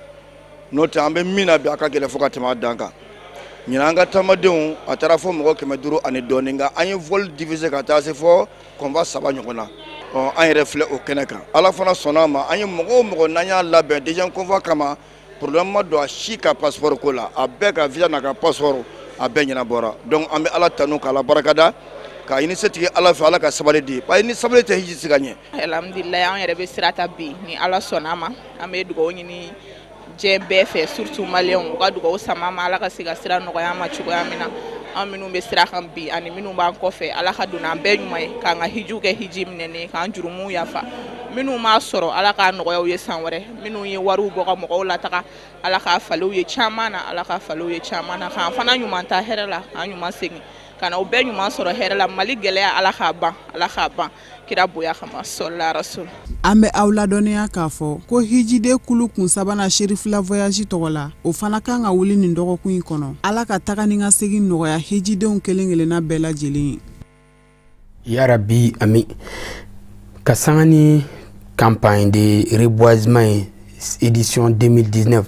n'o tɛ an bɛ min na bi a ka gɛlɛ fo ka tɛmɛ a dan kan ɲinan ka taamadenw a taara fɔ mɔgɔ 500 ani dɔɔnin nka an ye vol diviser ka taa se fɔ kɔnva 3 ɲɔgɔn na an yɛrɛ filɛ o kɛnɛ kan ala fana sɔnna ma an ye mɔgɔ o mɔgɔ n'an y'a labɛn déjà kɔnva kama problème ma don a si ka passeport ko la a bɛɛ ka visa n'a ka passeport a bɛɛ ɲɛnabɔra donc an bɛ ala tanu k'ala barakada ka ɲini setigi ala fɛ ala ka sabali di parce que ni sabali tɛ hiji se ka ɲɛ alhamdulillah an yɛrɛ bɛ sira ta bi ni ala sɔnna ma an bɛ dugawu ɲini diɲɛ bɛɛ fɛ surtout maliyɛnw u ka dugawu sama ma ala ka se ka sira nɔgɔya ma cogoya min na an minnu bɛ sira kan bi ani minnu b'an kɔfɛ ala ka don an bɛɛ ɲuman ye k'an ka hijiw kɛ hiji minɛnen k'an jurumu yafa minnu m'a sɔrɔ ala k'a nɔgɔya u ye san wɛrɛ minnu ye wariw bɔ ka mɔgɔw lataga ala k'a falen u ye caman na ala k'a falen u ye caman na k'an fana ɲuman ta hɛrɛ la k'an ɲuman segin ka na u bɛɛ ɲuman sɔrɔ hɛrɛ la mali gɛlɛya ala k'a ban kira bonya kama sɔlila rasul an bɛ aw ladɔnniya k'a fɔ ko hijide kulu kun sabanan Cherifla voyage tɔgɔ la o fana kan ka wuli nin dɔgɔkun in kɔnɔ ala ka taga ni ka segin nɔgɔya hijidenw kelen kelenna bɛɛ lajɛlen yarabi ami ka sanga ni campagne de reboisement édition 2019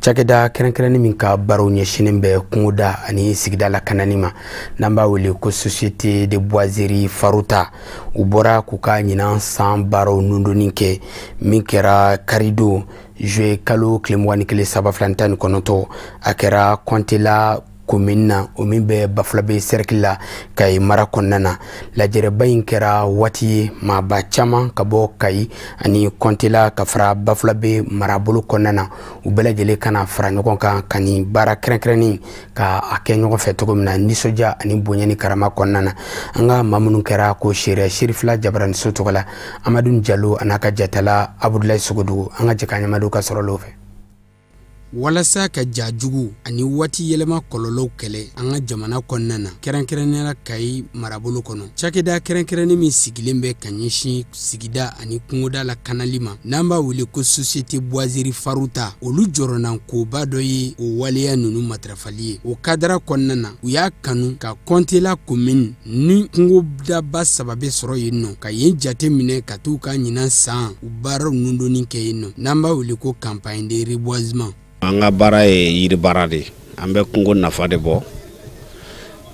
cakɛda kɛrɛnkɛrɛnni min ka baaraw ɲɛsinnen bɛ kungoda ani sigida lakanani ma n'an b'a wele ko société de boiserie faruta u bɔra k'u ka ɲinan san baaraw nundonni kɛ min kɛra karido juillet kalo tile 21 saba 29 a kɛra kɔntela commune na o min bɛ Bafulabe cercle la Kayi mara kɔnɔna na lajɛrɛba in kɛra waati ye maaba caman ka bɔ Kayi ani Kɔntela ka fara Bafulabe marabolo kɔnɔna na u bɛɛ lajɛlen kana fara ɲɔgɔn kan ka nin baara kɛrɛnkɛrɛnni ka a kɛ ɲɔgɔn fɛ cogo min na nisɔndiya ani bonya ni karama kɔnɔna na an ka maa minnu kɛra ko Cherifla jabarani so tɔgɔ la Amadu Jalo a n'a ka jatala Abudulayi Sogodugu an ka jɛ ka ɲɛmadu ka sɔrɔ l'o fɛ walasa ka jajugu ani wati yelema kololo kele anga jamana konnana kerenkerenela kai marabolo kono chakeda kerenkereni mi sigilembe kanyishi sigida ani kungoda la kanalima namba wuli ko société boiserie faruta olu jorona ko badoyi o waliya nunu matrafali o kadara konnana uya kanu ka kontela commune ni kungo da basababe soro yinno ka yen jate mine ka tu ka nyina san u baro nundoni ke yinno namba wuli ko campagne de reboisement anga bara e yiri bara de ambe kungo nafa de bo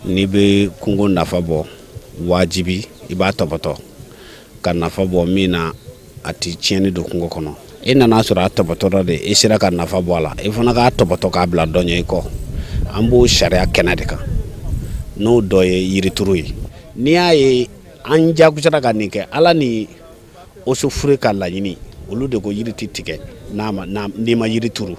ni be kungo nafa bo wajibi iba topoto ka nafa bo mina ati tieni do kungo kono ina na sura topoto de e sira ka nafa bo la e fona ka topoto ka bla donyo ko ambo sharia kenadeka no doye yiri turui ni aye anja kuchara ka nike ala ni osufure ka la yini olu de ko yiri titike na ni ma yiri turu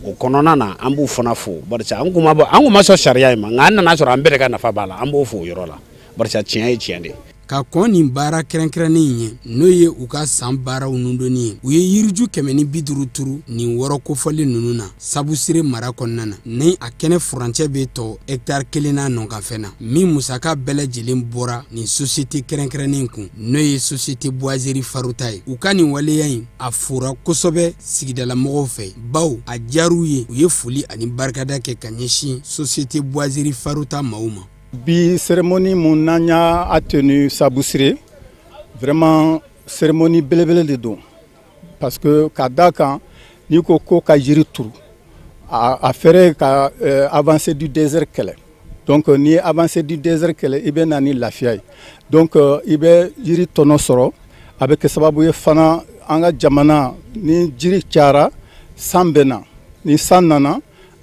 o konona na ambu fona fo barcha anguma so sharia ma ngana na sura ambere ka nafa bala ambu fo yorola barcha chiende ka koni bara kerenkereni nye noye uka san bara unundoni uye yiriju kemeni biduru turu ni woro kofali nununa sabusire mara konnana ni akene furanche beto hectare kelena nonka fena mi musaka bele jilim bora ni société kerenkereni ku noye société boiserie farutai uka ni wale yain afura kosobe sigidala mogofe baw a jaruye uye fuli ani barkada ke kanyeshi société boiserie faruta mauma Bi cérémonie Mounanya a tenu Saboussiré, vraiment cérémonie belebele de don. Parce que Kadaka, ni koko ka jiri tour, a faire ka avancer du désert kele. Donc ni avancer du désert kele, ibe nani lafiay. Donc ibe jiri tono soro, avec sababu ye fana anga jamana ni jiri chara sambena, ni sanana,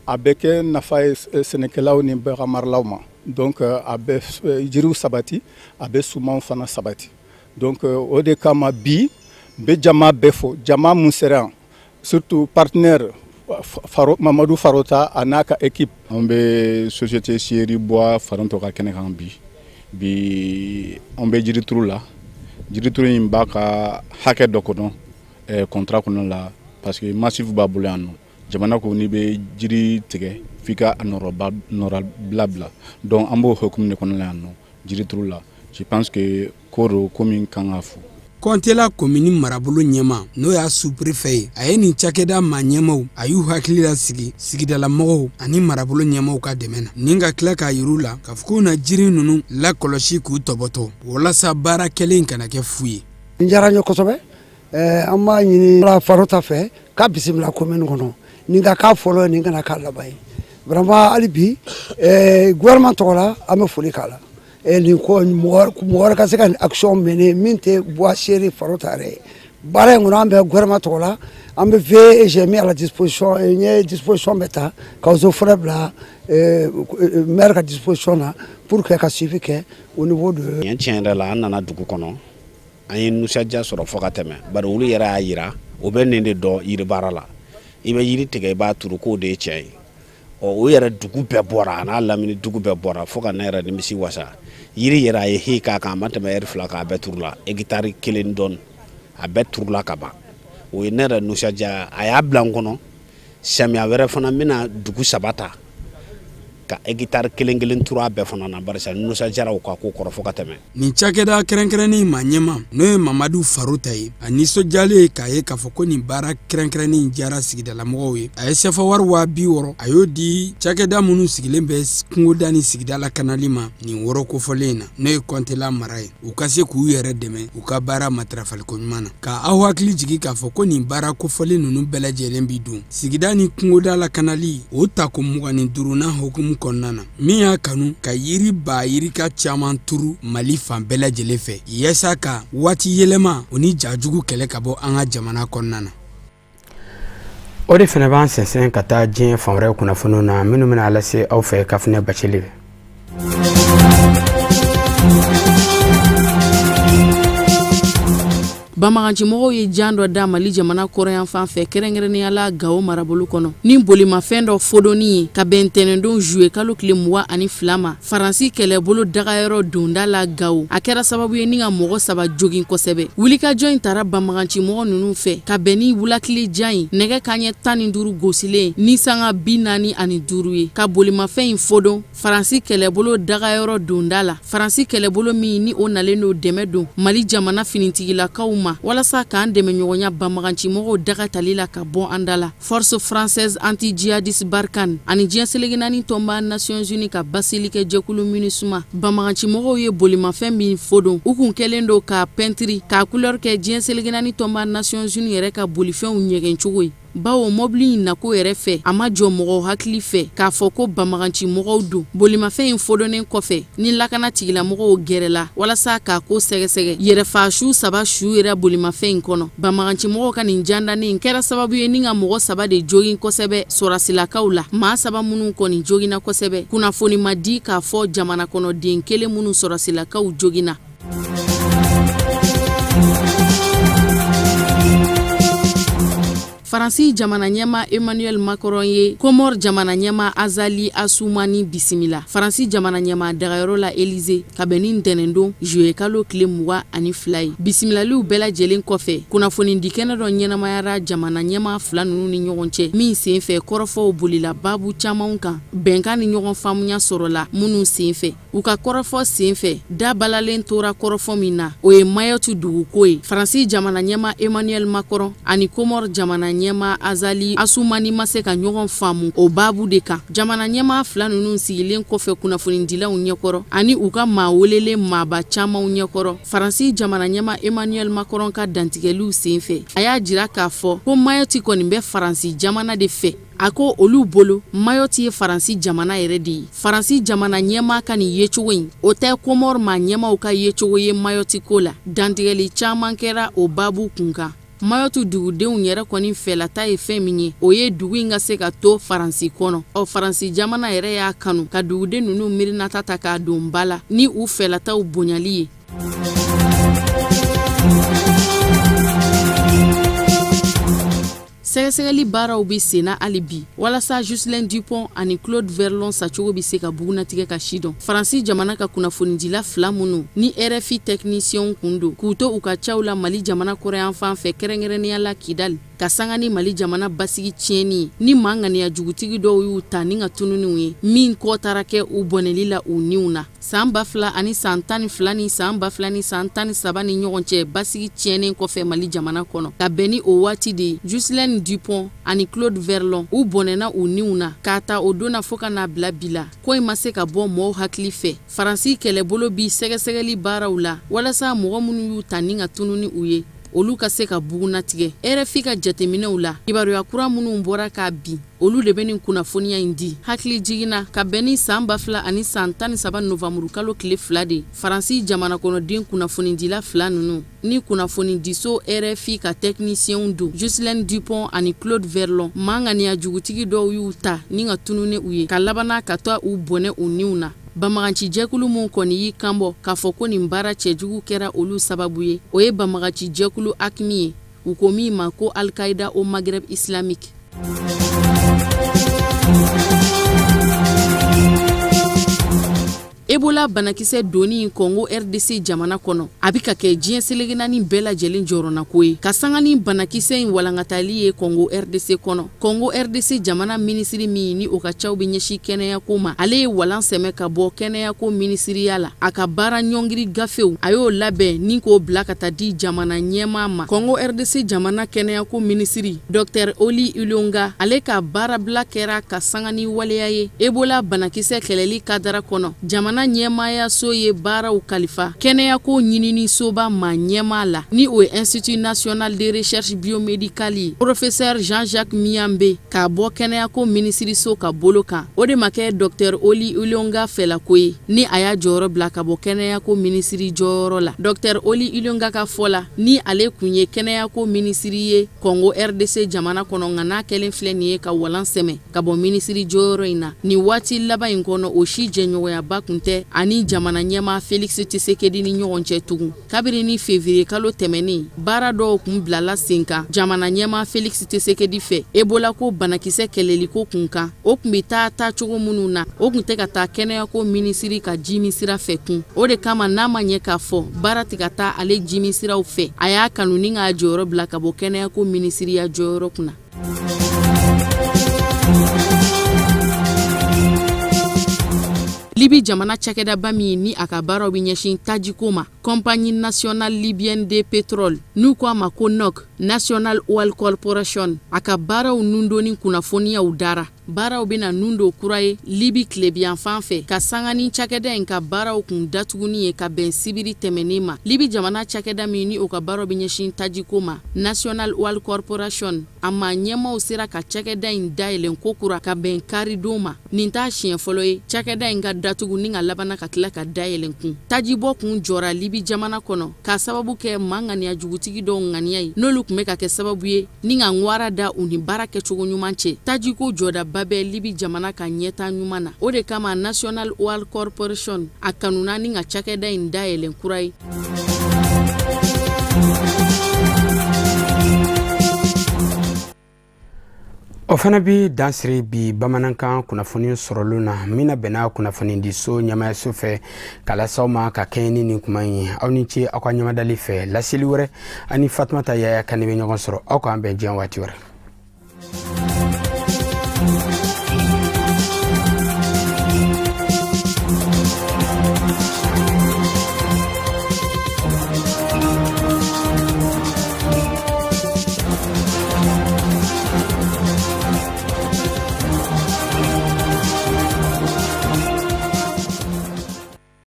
avec nafa senekelaw ni beramarlauma. Donc abe jiru sabati abe suman fana sabati donc o de kama bi be jama befo jama munsera surtout partenaire Mamadou Farota anaka équipe on be société Chéri Bois faranto ka kene kan bi on be jiri trou la jiri trou imbaka hake dokono contrat kono la parce que massif babulano jamana ko ni be jiri tege fika anora blabla donc ambo hokum ne kono la no jiri trou la je pense que koro commune kangafu kontela commune marabolo nyema no ya sous-préfet ayeni chakeda manyemo ayu hakilila sigidala mogo ani marabolo nyema ka demena ninga klaka yirula kafukuna jiri nunu la koloshi ku toboto wala sa bara kelen kana ke fuyi njara nyokosobe amma nyini la farota fe ka bisimla commune kono ninga ka folo ninga na kala bay vraiment alibi gouvernement tola ame foli kala ni ko mo ka se kan action mene minte bois chéri farotare bare ngona ambe gouvernement tola ambe ve j'ai mis à la disposition une disposition beta cause frebla maire à disposition là pour que ka suivi que au niveau de yan tiendra la nana dugu kono ayin nusaja soro fokateme bare wulu yara ayira obenende do yiri barala ibe yiri tege ba turu ko de chai o yara dugu be bora na lamini dugu be bora foka na yara nimisi wasa yiri yara ye he ka ka mata ma refla ka beturla e gitari kelen don a beturla ka ba o nera nusaja aya blankono sami avere fana mina dugu sabata ka e gitari kelen tura be fana na barisa nusaja ra ko ko korofo ka teme ni chakeda kerenkereni manyema no Mamadou Faroutai ani sojale ka ye ka foko ni bara kerenkereni jara sigidala mowe ay sefa warwa bi woro ayodi chakeda munu sigilembe kungodani sigidala kanalima ni woro ko folena no kontela marai ukase ku yere deme uka bara matrafal ko nyumana ka awakli jigi ka foko ni bara ko folena nu belaje lembi dum sigidani kungodala kanali o ta ko mugani duruna hokum konnana miya kanu ka yiri ba yiri ka chaman turu mali fan belaje lefe yesa ka wati yelema oni jajugu kele kabo anga jamana konnana o de fana ban sensen ka taa jin fanwɛrɛ kunnafoniw na minnu bɛna lase aw fɛ kafunɛ bacili bamaganchimɔgɔw ye jan dɔ da Mali jamana kɔrɔyan fan fɛ kɛrɛnkɛrɛnnenya la Gao marabolo kɔnɔ ni bolimafɛn dɔ fodonni ye ka bɛn ntɛnɛndon Juillet kalo tile 22 ma Faransi kɛlɛbolo dagayɔrɔ donda la Gao a kɛra sababu ye ni ka mɔgɔ 3 jogin kosɛbɛ. Wulikajɔ in taara bamaganchimɔgɔ ninnu fɛ ka bɛn ni wulakili jan ye nɛgɛ kaɲɛ 15 gosilen ni sanga 45 ye ka bolimafɛn in fodon Faransi kɛlɛbolo dagayɔrɔ donda la. Faransi kɛlɛbolo min ni o nalen no dɛmɛ don Mali jamana finitigilakaw ma walasa k'an dɛmɛ ɲɔgɔnya bamaganchimɔgɔw dagatali la ka bɔ an da la. Force française anti-djihadiste Barkhane ani diɲɛ selege naani tɔnba Nations Unies ka basili kɛ jɛkulu MINUSMA bamaganchimɔgɔw ye bolimafɛn min fodon u kun kɛlen do ka pɛntiri ka couleur kɛ diɲɛ selege naani tɔnba Nations Unies yɛrɛ ka bolifɛnw ɲɛgɛn cogo ye. Bawo mobili in nako yɛrɛ fɛ a ma jɔ mɔgɔw hakili fɛ k'a fɔ ko bamaganchimɔgɔw don. Bolimafɛn in fodonnen kɔfɛ ni lakana tigilamɔgɔw gɛrɛla walasa k'a ko sɛgɛsɛgɛ yɛrɛfa su 3 su yɛrɛ bolimafɛn in kɔnɔ. Bamaganchimɔgɔw ka nin jandanin kɛra sababu ye ni ka mɔgɔ 3 de jogin kosɛbɛ sɔrasilakaw la. Maa 3 minnu kɔni joginna kosɛbɛ. Kunnafoni ma di k'a fɔ jamana kɔnɔden kelen minnu sɔrasilakaw joginna. Faransi jamana ɲɛma Emmanuel Macron ye Comore jamana ɲɛma Azali Assoumani bisimila. Faransi jamana ɲɛma dagayɔrɔ la Élysée ka bɛn ni ntɛnɛndon Juillet kalo tile 22 ye. Bisimilaliw bɛɛ lajɛlen kɔfɛ kunnafoni di kɛnɛ dɔ ɲɛnamayara jamana ɲɛma 2 ninnu ni ɲɔgɔn cɛ min senfɛ kɔrɔfɔw bolila babu camanw kan bɛnkan ni ɲɔgɔn faamuya sɔrɔla minnu senfɛ. U ka kɔrɔfɔ senfɛ da balalen tora kɔrɔfɔ min na o ye Mayotte duguko ye. Faransi jamana ɲɛma Emmanuel Macron ani Comore jamana ɲɛma Azali Assoumani ma se ka ɲɔgɔn faamu o babu de kan. Jamana ɲɛma 2 ninnu sigilen kɔfɛ kunnafonidilaw ɲɛkɔrɔ ani u ka maa welelen maaba camanw ɲɛkɔrɔ Faransi jamana ɲɛma Emmanuel Macron ka dantigɛliw senfɛ a y'a jira k'a fɔ ko Mayotte kɔni bɛ Faransi jamana de fɛ. A ko olu bolo Mayotte ye Faransi jamana yɛrɛ de ye. Faransi jamana ɲɛma ka nin yecogo in o tɛ Comore maa ɲɛmaw ka yecogo ye Mayotte ko la. Dantigɛli caman kɛra o babu kunkan. Mayotte dugudenw yɛrɛ kɔni fɛlata ye fɛn min ye o ye dugu in ka se ka to Faransi kɔnɔ. Faransi jamana yɛrɛ y'a kanu ka duguden ninnu mirinata ta k'a don ba la ni u fɛlataw bonyali ye. Sɛgɛsɛgɛli baaraw bɛ senna hali bi walasa Juillet Dupont ani Claude Verlon sacogo bɛ se ka bugunatigɛ ka si dɔn. Faransi jamana ka kunnafonidila 2 minnu ni RFI technicien kun don k'u to u ka caw la Mali jamana kɔrɔyan fan fɛ kɛrɛnkɛrɛnnenya la Kidali ka sanga ni Mali jamana basigi tiɲɛni ye ni maa ŋaniya jugutigi dɔw y'u ta ni ka tununiw ye min kɔ taara kɛ u bɔnɛli la u niw na. San 2000 ani san 12 ni san 2000 ni san 13 ni ɲɔgɔn cɛ basigi tiɲɛnen kɔfɛ Mali jamana kɔnɔ ka bɛn ni o waati de Juillet Dupont ani Claude Verlon u bɔnɛna u niw na k'a ta o donna fo ka n'a bila bi la ko in ma se ka bɔ mɔgɔw hakili fɛ. Faransi kɛlɛbolo bi sɛgɛsɛgɛli baaraw la walasa mɔgɔ minnu y'u ta ni ka tunu ni u ye olu ka se ka bugunatigɛ. RFI ka jateminɛw la kibaruya kura minnu bɔra k'a bin olu de bɛ nin kunnafoniya in di. Hakili jiginna ka bɛn ni san 2000 ani san 13 Novembre kalo tile 2 de Faransi jamana kɔnɔden kunnafonidila 2 ninnu ni kunnafonidiso RFI ka technicien don Juillet Dupont ani Claude Verlon maa ŋaniya jugutigi dɔw y'u ta ni ka tunu ni u ye ka labana ka taa u bɔnɛ u niw na. Bamagaci jɛkulu mun kɔni y'i kanbɔ k'a fɔ ko nin baara cɛjugu kɛra olu sababu ye o ye Bamagaci jɛkulu Akmi ye u ko min ma ko Al-Qaïda au Maghreb islamique. Ebola banakisɛ doni Congo RDC jamana kɔnɔ a bɛ ka kɛ diɲɛ selege naani bɛɛ lajɛlen jɔrɔna ko ye ka sanga ni banakisɛ in walankatali ye Congo RDC kɔnɔ. Congo RDC jamana minisiri min ni o ka caw bɛ ɲɛsin kɛnɛyako ma ale ye walan sɛmɛ ka bɔ kɛnɛyako minisiriya la a ka baara ɲɔngiri gafew a y'o labɛn ni k'o bila ka taa di jamana ɲɛmaa ma. Congo RDC jamana kɛnɛyako minisiri Dr Oli Ilonga ale ka baarabila kɛra ka sanga ni waleya ye Ebola banakisɛ kɛlɛli kadara kɔnɔ. Jamana ɲɛmaaya so ye baaraw kalifa kɛnɛyako ɲinini soba ma ɲɛmaa la ni o ye Institut National de Recherche Biomédicale ye Professeur Jean-Jacques Miyambe k'a bɔ kɛnɛyako minisiriso ka bolo kan o de ma kɛ Dr Oli Ilonga fɛlako ye ni a y'a jɔyɔrɔ bila ka bɔ kɛnɛyako minisiri jɔyɔrɔ la. Dr Oli Ilonga ka fɔ la ni ale kun ye kɛnɛyako minisiri ye Congo RDC jamana kɔnɔ nka n'a kɛlen filɛ nin ye ka walan sɛmɛ ka bɔ minisiri jɔyɔrɔ in na nin waati laban in kɔnɔ o si jɛɲɔgɔnyaba kun tɛ cɛ ani jamana ɲɛma Felix Tshisekedi ni ɲɔgɔn cɛ tugun. Kabiri ni février kalo tɛmɛnen baara dɔw kun bilala sen kan jamana ɲɛma Felix Tshisekedi fɛ Ebola ko banakisɛ kɛlɛliko kun kan. O kun bɛ taa cogo minnu na o kun tɛ ka taa kɛnɛyako minisiri ka jimi sira fɛ kun. O de kama n'a ma ɲɛ k'a fɔ baara tɛ ka taa ale jimi siraw fɛ a y'a kanu ni k'a jɔyɔrɔ bila ka bɔ kɛnɛyako minisiriya jɔyɔrɔ kunna. Libi jamana cakɛdaba min ni a ka baaraw bɛ ɲɛsin tajiko ma Compagnie nationale libyenne de pétrole n'u ko a ma ko NOC National Oil Corporation a ka baaraw nundoni kunnafoniyaw dara. Baaraw bena nundo kura ye Libi tilebiyan fan fɛ ka sanga ni cakɛda in ka baaraw kun datuguni ye ka bɛn sibiri tɛmɛnen ma. Libi jamana cakɛda min ni o ka baaraw bɛ ɲɛsin tajiko ma National Oil Corporation a ma ɲɛmaw sera ka cakɛda in dayɛlɛn ko kura ka bɛn karidon ma. Nin t'a siɲɛ fɔlɔ ye cakɛda in ka datugu ni ka labana ka tila ka dayɛlɛn kun. Tajibɔ kun jɔra Libi jamana kɔnɔ ka sababu kɛ ŋaniya jugutigi dɔw ŋaniya ye n'olu kun bɛ ka kɛ sababu ye ni ka ŋwara da u ni baara kɛcogo ɲuman cɛ. Tajiko jɔda babɛ Libi jamana ka ɲɛta ɲuman na. O de kama National Oil Corporation a kanuna ni ka cakɛda in dayɛlɛn kura ye. O fana bi dansiri bi bamanankan kunnafoni sɔrɔlu na mina bɛna kunnafoni di so ɲamayaso fɛ kalasaw ma ka kɛɲɛ ni kuma ye aw ni ce aw ka ɲamadali fɛ laseli wɛrɛ ani Fatumata Yaya kan bɛ ɲɔgɔn sɔrɔ aw k'an bɛn diɲɛ waati wɛrɛ.